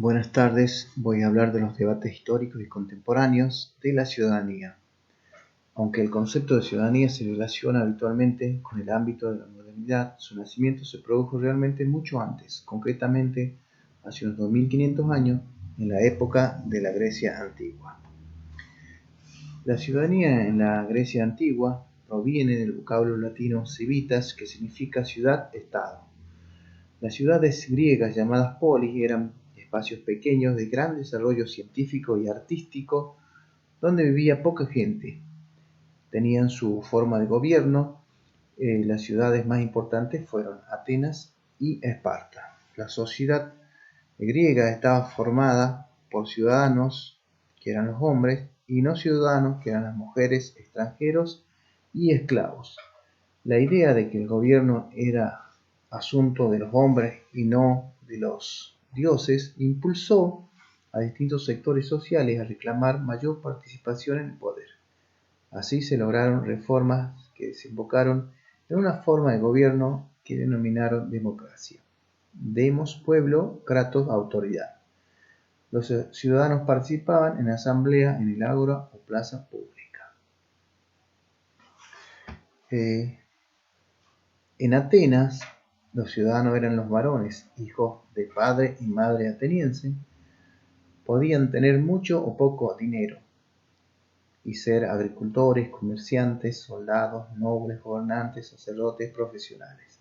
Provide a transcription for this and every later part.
Buenas tardes, voy a hablar de los debates históricos y contemporáneos de la ciudadanía. Aunque el concepto de ciudadanía se relaciona habitualmente con el ámbito de la modernidad, su nacimiento se produjo realmente mucho antes, concretamente hace unos 2500 años, en la época de la Grecia antigua. La ciudadanía en la Grecia antigua proviene del vocablo latino civitas, que significa ciudad-estado. Las ciudades griegas llamadas polis eran espacios pequeños de gran desarrollo científico y artístico donde vivía poca gente. Tenían su forma de gobierno. Las ciudades más importantes fueron Atenas y Esparta. La sociedad griega estaba formada por ciudadanos, que eran los hombres, y no ciudadanos, que eran las mujeres, extranjeros y esclavos. La idea de que el gobierno era asunto de los hombres y no de los dioses impulsó a distintos sectores sociales a reclamar mayor participación en el poder. Así se lograron reformas que desembocaron en una forma de gobierno que denominaron democracia. Demos, pueblo; kratos, autoridad. Los ciudadanos participaban en asamblea en el ágora o plaza pública. En Atenas, los ciudadanos eran los varones, hijos de padre y madre ateniense. Podían tener mucho o poco dinero y ser agricultores, comerciantes, soldados, nobles, gobernantes, sacerdotes, profesionales.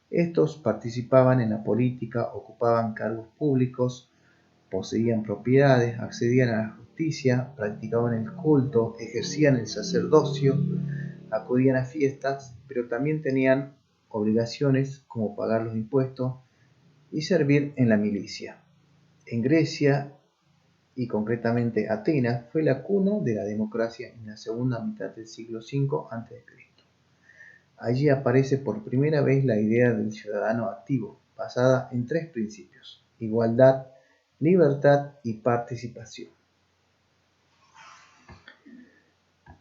Estos participaban en la política, ocupaban cargos públicos, poseían propiedades, accedían a la justicia, practicaban el culto, ejercían el sacerdocio, acudían a fiestas, pero también tenían obligaciones como pagar los impuestos y servir en la milicia. En Grecia, y concretamente Atenas, fue la cuna de la democracia en la segunda mitad del siglo V a.C. Allí aparece por primera vez la idea del ciudadano activo, basada en tres principios: igualdad, libertad y participación.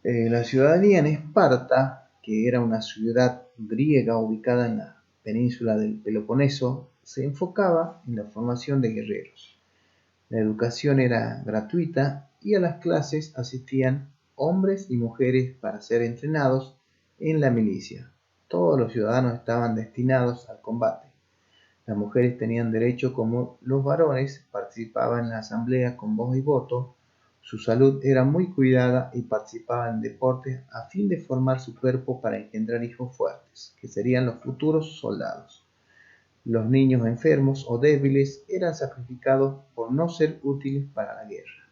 La ciudadanía en Esparta, que era una ciudad griega ubicada en la península del Peloponeso, se enfocaba en la formación de guerreros. La educación era gratuita y a las clases asistían hombres y mujeres para ser entrenados en la milicia. Todos los ciudadanos estaban destinados al combate. Las mujeres tenían derecho como los varones, participaban en la asamblea con voz y voto. Su salud era muy cuidada y participaban en deportes a fin de formar su cuerpo para engendrar hijos fuertes, que serían los futuros soldados. Los niños enfermos o débiles eran sacrificados por no ser útiles para la guerra.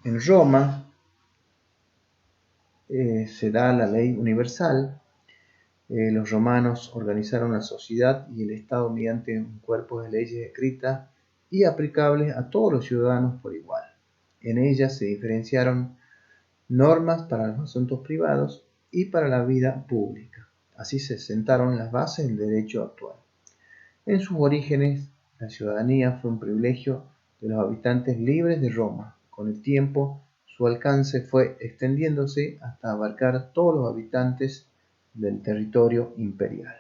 En Roma se da la ley universal. Los romanos organizaron la sociedad y el Estado mediante un cuerpo de leyes escritas y aplicables a todos los ciudadanos por igual. En ellas se diferenciaron normas para los asuntos privados y para la vida pública. Así se sentaron las bases del derecho actual. En sus orígenes, la ciudadanía fue un privilegio de los habitantes libres de Roma. Con el tiempo, su alcance fue extendiéndose hasta abarcar todos los habitantes del territorio imperial.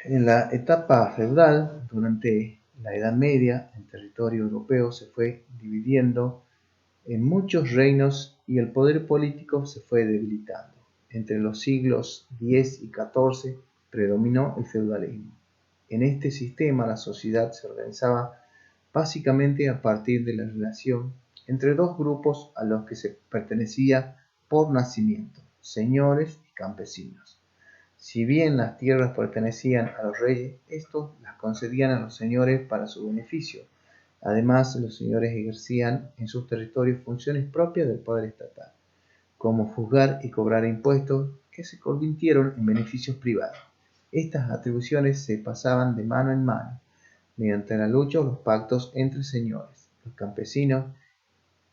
En la etapa feudal, durante la Edad Media, el territorio europeo se fue dividiendo en muchos reinos y el poder político se fue debilitando. Entre los siglos X y XIV predominó el feudalismo. En este sistema la sociedad se organizaba básicamente a partir de la relación entre dos grupos a los que se pertenecía por nacimiento: señores y campesinos. Si bien las tierras pertenecían a los reyes, estos las concedían a los señores para su beneficio. Además, los señores ejercían en sus territorios funciones propias del poder estatal, como juzgar y cobrar impuestos, que se convirtieron en beneficios privados. Estas atribuciones se pasaban de mano en mano, mediante la lucha o los pactos entre señores. Los campesinos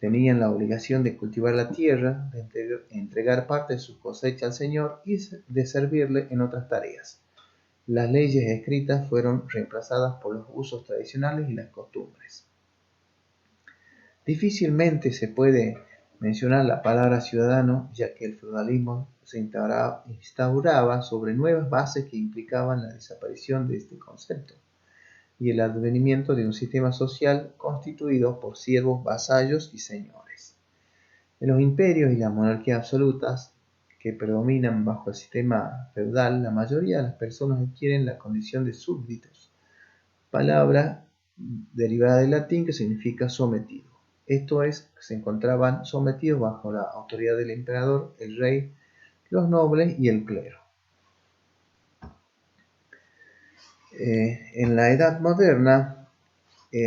tenían la obligación de cultivar la tierra, de entregar parte de su cosecha al señor y de servirle en otras tareas. Las leyes escritas fueron reemplazadas por los usos tradicionales y las costumbres. Difícilmente se puede mencionar la palabra ciudadano, ya que el feudalismo se instauraba sobre nuevas bases que implicaban la desaparición de este concepto y el advenimiento de un sistema social constituido por siervos, vasallos y señores. En los imperios y las monarquías absolutas que predominan bajo el sistema feudal, la mayoría de las personas adquieren la condición de súbditos, palabra derivada del latín que significa sometido. Esto es, se encontraban sometidos bajo la autoridad del emperador, el rey, los nobles y el clero. En la Edad Moderna,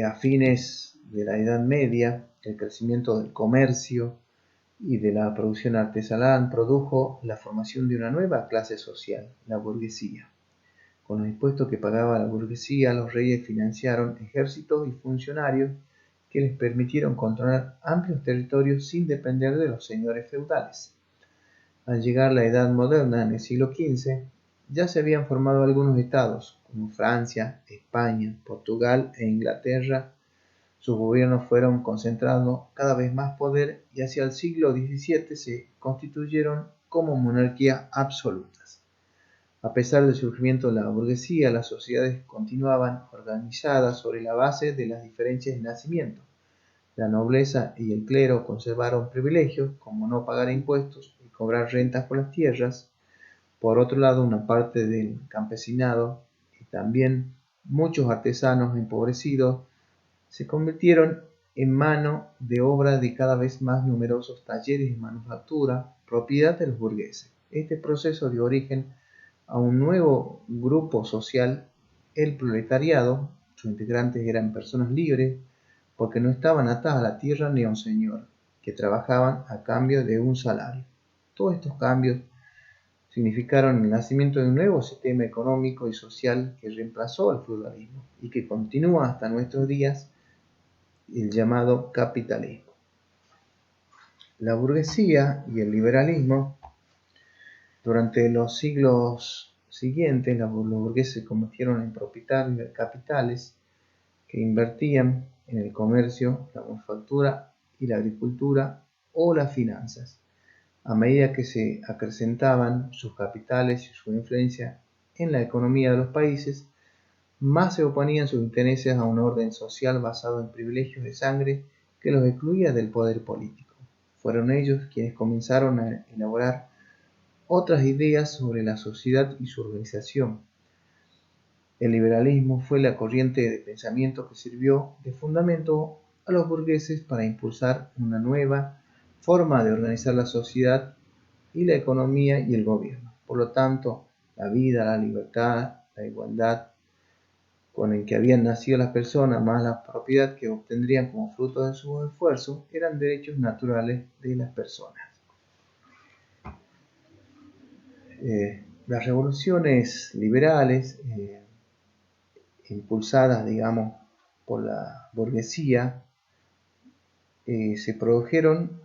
a fines de la Edad Media, el crecimiento del comercio y de la producción artesanal produjo la formación de una nueva clase social, la burguesía. Con los impuestos que pagaba la burguesía, los reyes financiaron ejércitos y funcionarios que les permitieron controlar amplios territorios sin depender de los señores feudales. Al llegar la Edad Moderna en el siglo XV, ya se habían formado algunos estados, como Francia, España, Portugal e Inglaterra. Sus gobiernos fueron concentrando cada vez más poder y hacia el siglo XVII se constituyeron como monarquías absolutas. A pesar del surgimiento de la burguesía, las sociedades continuaban organizadas sobre la base de las diferencias de nacimiento. La nobleza y el clero conservaron privilegios como no pagar impuestos y cobrar rentas por las tierras. Por otro lado, una parte del campesinado y también muchos artesanos empobrecidos se convirtieron en mano de obra de cada vez más numerosos talleres de manufactura, propiedad de los burgueses. Este proceso dio origen a un nuevo grupo social, el proletariado. Sus integrantes eran personas libres porque no estaban atadas a la tierra ni a un señor, que trabajaban a cambio de un salario. Todos estos cambios significaron el nacimiento de un nuevo sistema económico y social que reemplazó al feudalismo y que continúa hasta nuestros días, el llamado capitalismo. La burguesía y el liberalismo. Durante los siglos siguientes, los burgueses se convirtieron en propietarios de capitales que invertían en el comercio, la manufactura y la agricultura o las finanzas. A medida que se acrecentaban sus capitales y su influencia en la economía de los países, más se oponían sus intereses a un orden social basado en privilegios de sangre que los excluía del poder político. Fueron ellos quienes comenzaron a elaborar otras ideas sobre la sociedad y su organización. El liberalismo fue la corriente de pensamiento que sirvió de fundamento a los burgueses para impulsar una nueva forma de organizar la sociedad y la economía y el gobierno. Por lo tanto, la vida, la libertad, la igualdad con el que habían nacido las personas, más la propiedad que obtendrían como fruto de sus esfuerzos, eran derechos naturales de las personas. Las revoluciones liberales, impulsadas, digamos, por la burguesía, se produjeron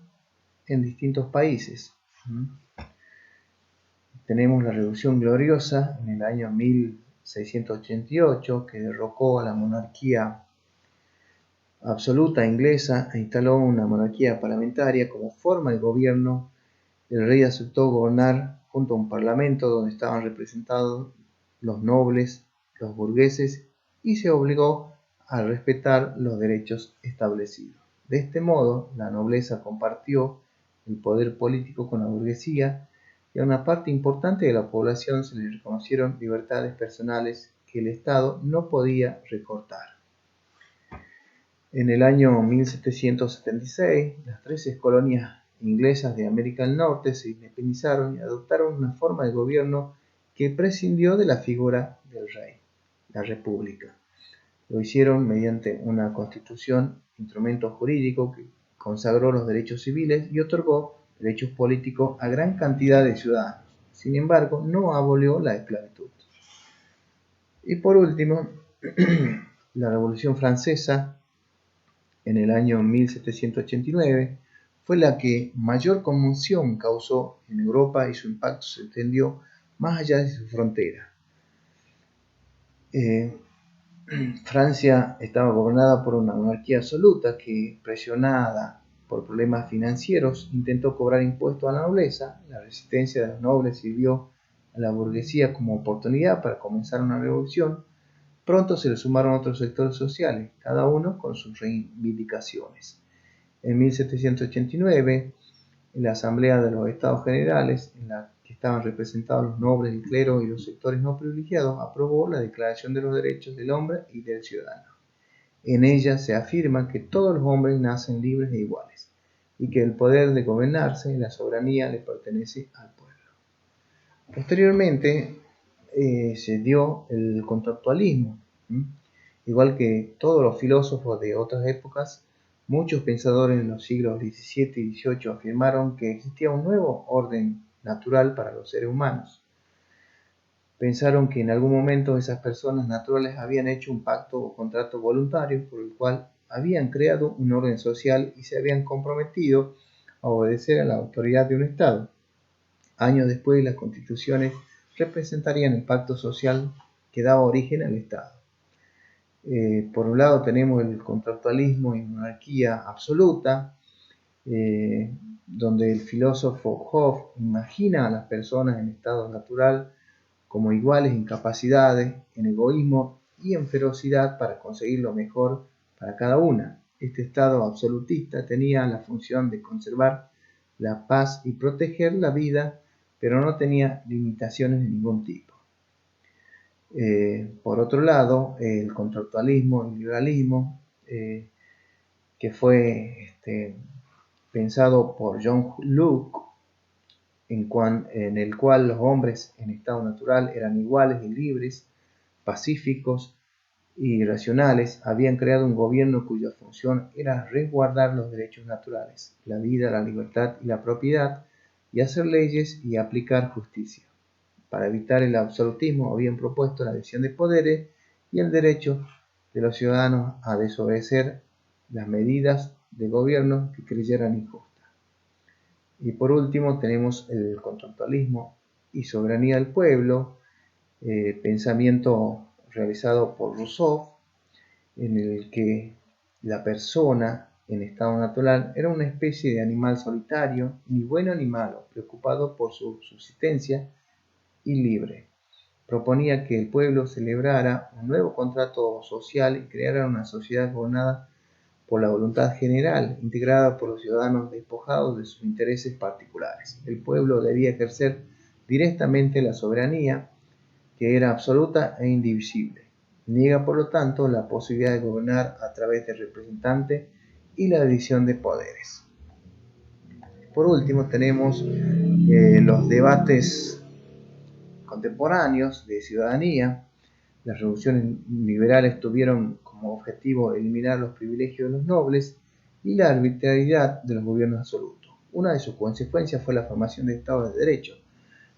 en distintos países. Tenemos la Revolución Gloriosa en el año 1688, que derrocó a la monarquía absoluta inglesa e instaló una monarquía parlamentaria como forma de gobierno. El rey aceptó gobernar junto a un parlamento donde estaban representados los nobles, los burgueses, y se obligó a respetar los derechos establecidos. De este modo, la nobleza compartió el poder político con la burguesía y a una parte importante de la población se le reconocieron libertades personales que el Estado no podía recortar. En el año 1776, las 13 colonias inglesas de América del Norte se independizaron y adoptaron una forma de gobierno que prescindió de la figura del rey, la república. Lo hicieron mediante una constitución, instrumento jurídico que consagró los derechos civiles y otorgó derechos políticos a gran cantidad de ciudadanos. Sin embargo, no abolió la esclavitud. Y por último, la Revolución Francesa en el año 1789 fue la que mayor conmoción causó en Europa y su impacto se extendió más allá de su frontera. Francia estaba gobernada por una monarquía absoluta que, presionada por problemas financieros, intentó cobrar impuestos a la nobleza. La resistencia de los nobles sirvió a la burguesía como oportunidad para comenzar una revolución. Pronto se le sumaron otros sectores sociales, cada uno con sus reivindicaciones. En 1789, en la Asamblea de los Estados Generales, en la que estaban representados los nobles, el clero y los sectores no privilegiados, aprobó la Declaración de los Derechos del Hombre y del Ciudadano. En ella se afirma que todos los hombres nacen libres e iguales, y que el poder de gobernarse y la soberanía le pertenece al pueblo. Posteriormente se dio el contractualismo. Igual que todos los filósofos de otras épocas, muchos pensadores en los siglos XVII y XVIII afirmaron que existía un nuevo orden natural para los seres humanos. Pensaron que en algún momento esas personas naturales habían hecho un pacto o contrato voluntario por el cual habían creado un orden social y se habían comprometido a obedecer a la autoridad de un Estado. Años después, las constituciones representarían el pacto social que daba origen al Estado. Por un lado tenemos el contractualismo y monarquía absoluta, donde el filósofo Hobbes imagina a las personas en estado natural como iguales en capacidades, en egoísmo y en ferocidad para conseguir lo mejor para cada una. Este estado absolutista tenía la función de conservar la paz y proteger la vida, pero no tenía limitaciones de ningún tipo. Por otro lado, el contractualismo, el liberalismo, que fue pensado por John Locke, en el cual los hombres en estado natural eran iguales y libres, pacíficos y racionales, habían creado un gobierno cuya función era resguardar los derechos naturales, la vida, la libertad y la propiedad, y hacer leyes y aplicar justicia. Para evitar el absolutismo habían propuesto la división de poderes y el derecho de los ciudadanos a desobedecer las medidas de gobierno que creyeran injustas. Y por último tenemos el contractualismo y soberanía del pueblo, pensamiento realizado por Rousseau, en el que la persona en estado natural era una especie de animal solitario, ni bueno ni malo, preocupado por su subsistencia y libre. Proponía que el pueblo celebrara un nuevo contrato social y creara una sociedad gobernada por la voluntad general, integrada por los ciudadanos despojados de sus intereses particulares. El pueblo debía ejercer directamente la soberanía, que era absoluta e indivisible. Niega, por lo tanto, la posibilidad de gobernar a través del representante y la división de poderes. Por último, tenemos los debates contemporáneos de ciudadanía. Las revoluciones liberales tuvieron como objetivo eliminar los privilegios de los nobles y la arbitrariedad de los gobiernos absolutos. Una de sus consecuencias fue la formación de estados de derecho,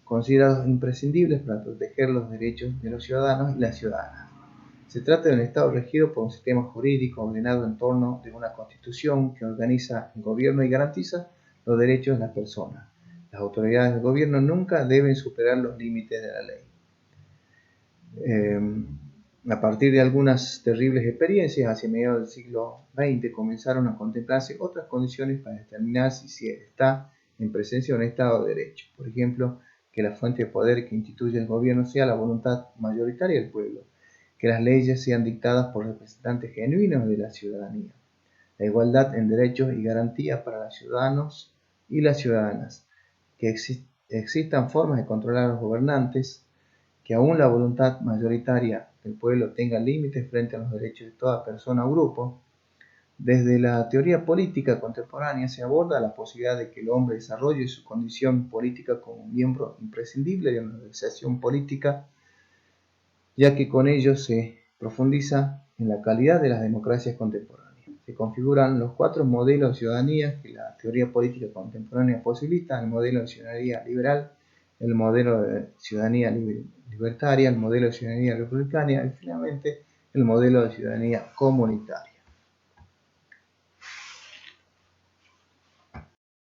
considerados imprescindibles para proteger los derechos de los ciudadanos y las ciudadanas. Se trata de un Estado regido por un sistema jurídico ordenado en torno de una constitución que organiza el gobierno y garantiza los derechos de las personas. Las autoridades del gobierno nunca deben superar los límites de la ley. A partir de algunas terribles experiencias, hacia mediados del siglo XX comenzaron a contemplarse otras condiciones para determinar si se está en presencia de un Estado de Derecho. Por ejemplo, que la fuente de poder que instituye el gobierno sea la voluntad mayoritaria del pueblo, que las leyes sean dictadas por representantes genuinos de la ciudadanía, la igualdad en derechos y garantías para los ciudadanos y las ciudadanas, que existan formas de controlar a los gobernantes, que aún la voluntad mayoritaria del pueblo tenga límites frente a los derechos de toda persona o grupo. Desde la teoría política contemporánea se aborda la posibilidad de que el hombre desarrolle su condición política como un miembro imprescindible de una organización política, ya que con ello se profundiza en la calidad de las democracias contemporáneas. Se configuran los cuatro modelos de ciudadanía que la teoría política contemporánea posibilita: el modelo de ciudadanía liberal, el modelo de ciudadanía libertaria, el modelo de ciudadanía republicana y finalmente el modelo de ciudadanía comunitaria.